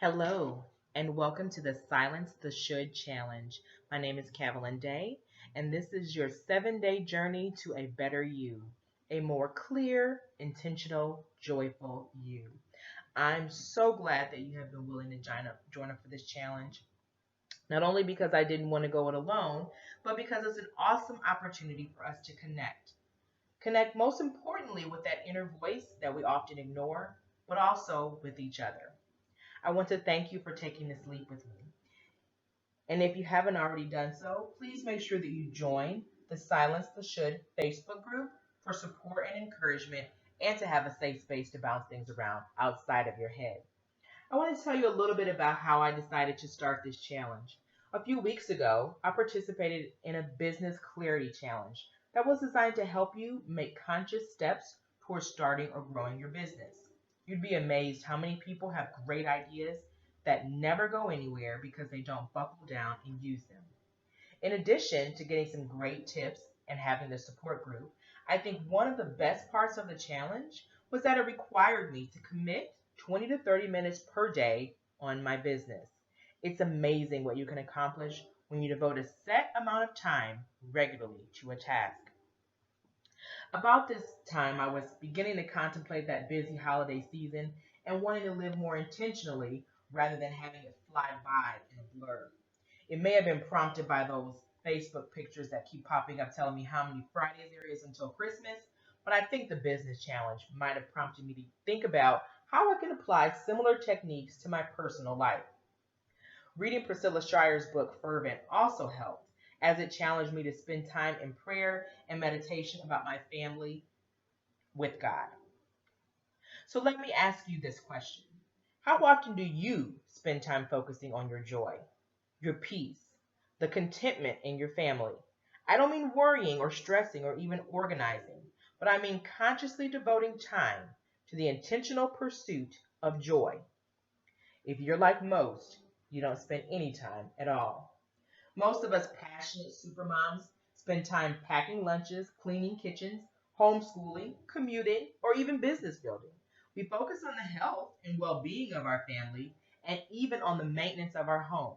Hello, and welcome to the Silence the Should Challenge. My name is Cavalin Day, and this is your 7-day journey to a better you, a more clear, intentional, joyful you. I'm so glad that you have been willing to join up for this challenge, not only because I didn't want to go it alone, but because it's an awesome opportunity for us to connect. Connect most importantly with that inner voice that we often ignore, but also with each other. I want to thank you for taking this leap with me. And if you haven't already done so, please make sure that you join the Silence the Should Facebook group for support and encouragement and to have a safe space to bounce things around outside of your head. I want to tell you a little bit about how I decided to start this challenge. A few weeks ago, I participated in a business clarity challenge that was designed to help you make conscious steps towards starting or growing your business. You'd be amazed how many people have great ideas that never go anywhere because they don't buckle down and use them. In addition to getting some great tips and having the support group, I think one of the best parts of the challenge was that it required me to commit 20 to 30 minutes per day on my business. It's amazing what you can accomplish when you devote a set amount of time regularly to a task. About this time, I was beginning to contemplate that busy holiday season and wanting to live more intentionally rather than having it fly by in a blur. It may have been prompted by those Facebook pictures that keep popping up telling me how many Fridays there is until Christmas, but I think the business challenge might have prompted me to think about how I can apply similar techniques to my personal life. Reading Priscilla Shire's book Fervent also helped, as it challenged me to spend time in prayer and meditation about my family with God. So let me ask you this question. How often do you spend time focusing on your joy, your peace, the contentment in your family? I don't mean worrying or stressing or even organizing, but I mean consciously devoting time to the intentional pursuit of joy. If you're like most, you don't spend any time at all. Most of us passionate supermoms spend time packing lunches, cleaning kitchens, homeschooling, commuting, or even business building. We focus on the health and well being of our family and even on the maintenance of our home.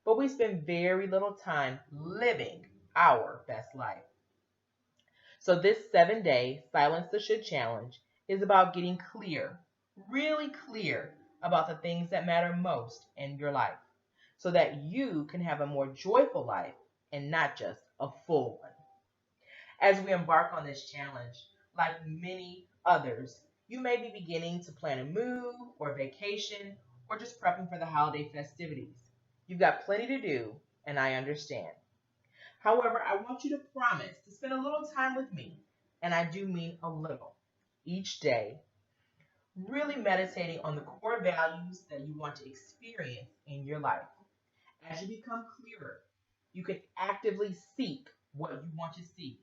But we spend very little time living our best life. So, this 7-day Silence the Should challenge is about getting clear, really clear about the things that matter most in your life so that you can have a more joyful life and not just a full one. As we embark on this challenge, like many others, you may be beginning to plan a move or vacation or just prepping for the holiday festivities. You've got plenty to do, and I understand. However, I want you to promise to spend a little time with me, and I do mean a little, each day, really meditating on the core values that you want to experience in your life. As you become clearer, you can actively seek what you want to see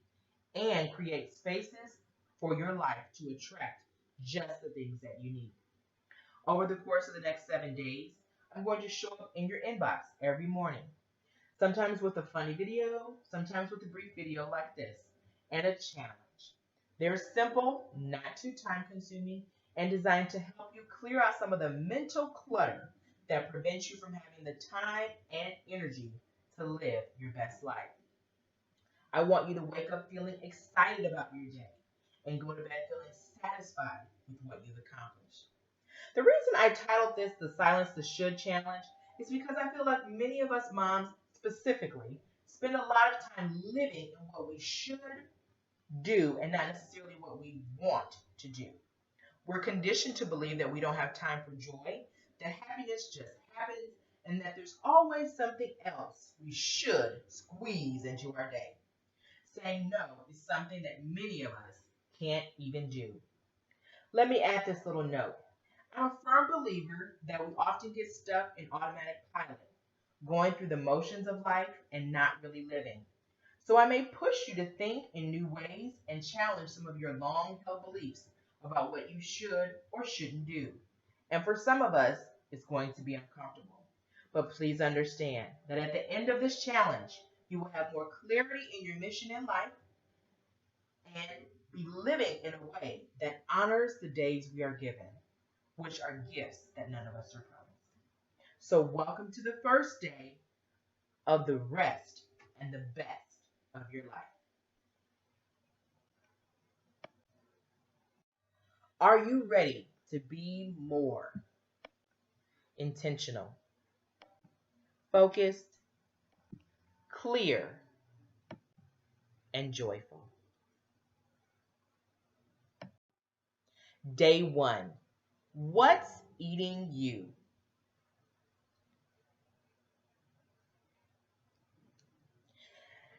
and create spaces for your life to attract just the things that you need. Over the course of the next 7 days, I'm going to show up in your inbox every morning, sometimes with a funny video, sometimes with a brief video like this, and a challenge. They're simple, not too time consuming, and designed to help you clear out some of the mental clutter that prevents you from having the time and energy to live your best life. I want you to wake up feeling excited about your day and go to bed feeling satisfied with what you've accomplished. The reason I titled this the Silence the Should Challenge is because I feel like many of us moms specifically spend a lot of time living in what we should do and not necessarily what we want to do. We're conditioned to believe that we don't have time for joy, that happiness just happens, and that there's always something else we should squeeze into our day. Saying no is something that many of us can't even do. Let me add this little note. I'm a firm believer that we often get stuck in automatic pilot, going through the motions of life and not really living. So I may push you to think in new ways and challenge some of your long held beliefs about what you should or shouldn't do. And for some of us, it's going to be uncomfortable. But please understand that at the end of this challenge, you will have more clarity in your mission in life and be living in a way that honors the days we are given, which are gifts that none of us are promised. So welcome to the first day of the rest and the best of your life. Are you ready to be more intentional, focused, clear, and joyful? Day one. What's eating you?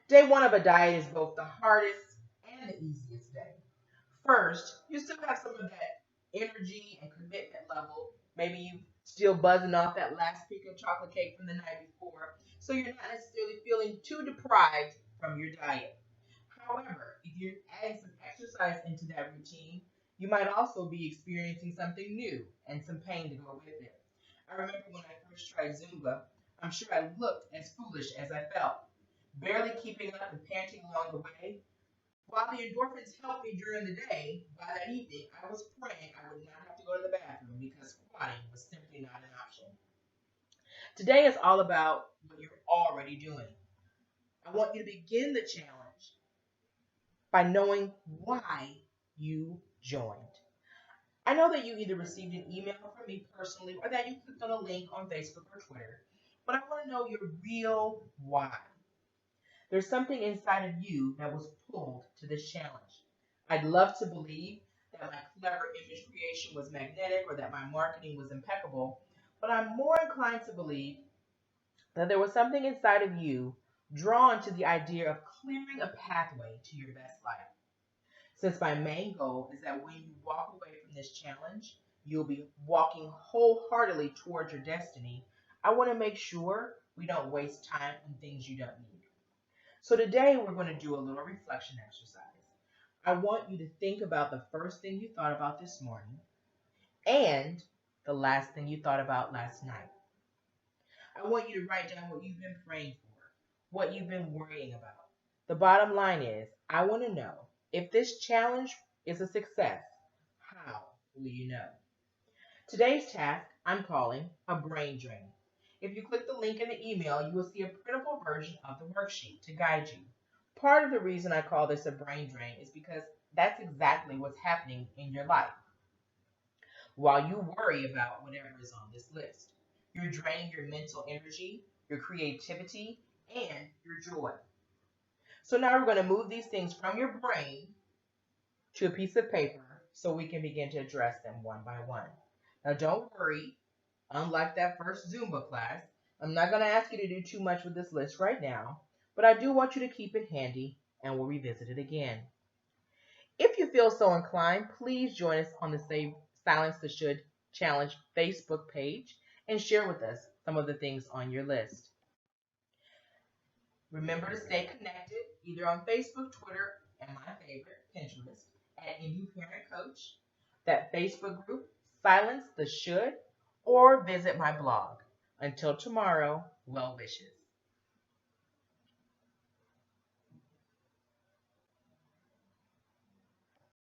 Day one of a diet is both the hardest and the easiest day. First, you still have some of that energy and commitment level. Maybe you still buzzing off that last piece of chocolate cake from the night before. So you're not necessarily feeling too deprived from your diet. However, if you're adding some exercise into that routine, you might also be experiencing something new and some pain to go with it. I remember when I first tried Zumba, I'm sure I looked as foolish as I felt, barely keeping up and panting along the way. While the endorphins helped me during the day, by that evening I was praying I would not have to go to the bathroom because squatting was simply not an option. Today is all about what you're already doing. I want you to begin the challenge by knowing why you joined. I know that you either received an email from me personally or that you clicked on a link on Facebook or Twitter, but I want to know your real why. There's something inside of you that was pulled to this challenge. I'd love to believe that my clever image creation was magnetic or that my marketing was impeccable, but I'm more inclined to believe that there was something inside of you drawn to the idea of clearing a pathway to your best life. Since my main goal is that when you walk away from this challenge, you'll be walking wholeheartedly towards your destiny, I want to make sure we don't waste time on things you don't need. So today we're going to do a little reflection exercise. I want you to think about the first thing you thought about this morning and the last thing you thought about last night. I want you to write down what you've been praying for, what you've been worrying about. The bottom line is, I want to know if this challenge is a success, how will you know? Today's task I'm calling a brain drain. If you click the link in the email, you will see a printable version of the worksheet to guide you. Part of the reason I call this a brain drain is because that's exactly what's happening in your life while you worry about whatever is on this list. You're draining your mental energy, your creativity, and your joy. So now we're going to move these things from your brain to a piece of paper so we can begin to address them one by one. Now don't worry, unlike that first Zumba class, I'm not going to ask you to do too much with this list right now, but I do want you to keep it handy and we'll revisit it again. If you feel so inclined, please join us on the Save Silence the Should Challenge Facebook page and share with us some of the things on your list. Remember to stay connected either on Facebook, Twitter, and my favorite, Pinterest, at Indie Parent Coach, that Facebook group, Silence the Should, or visit my blog. Until tomorrow, well wishes.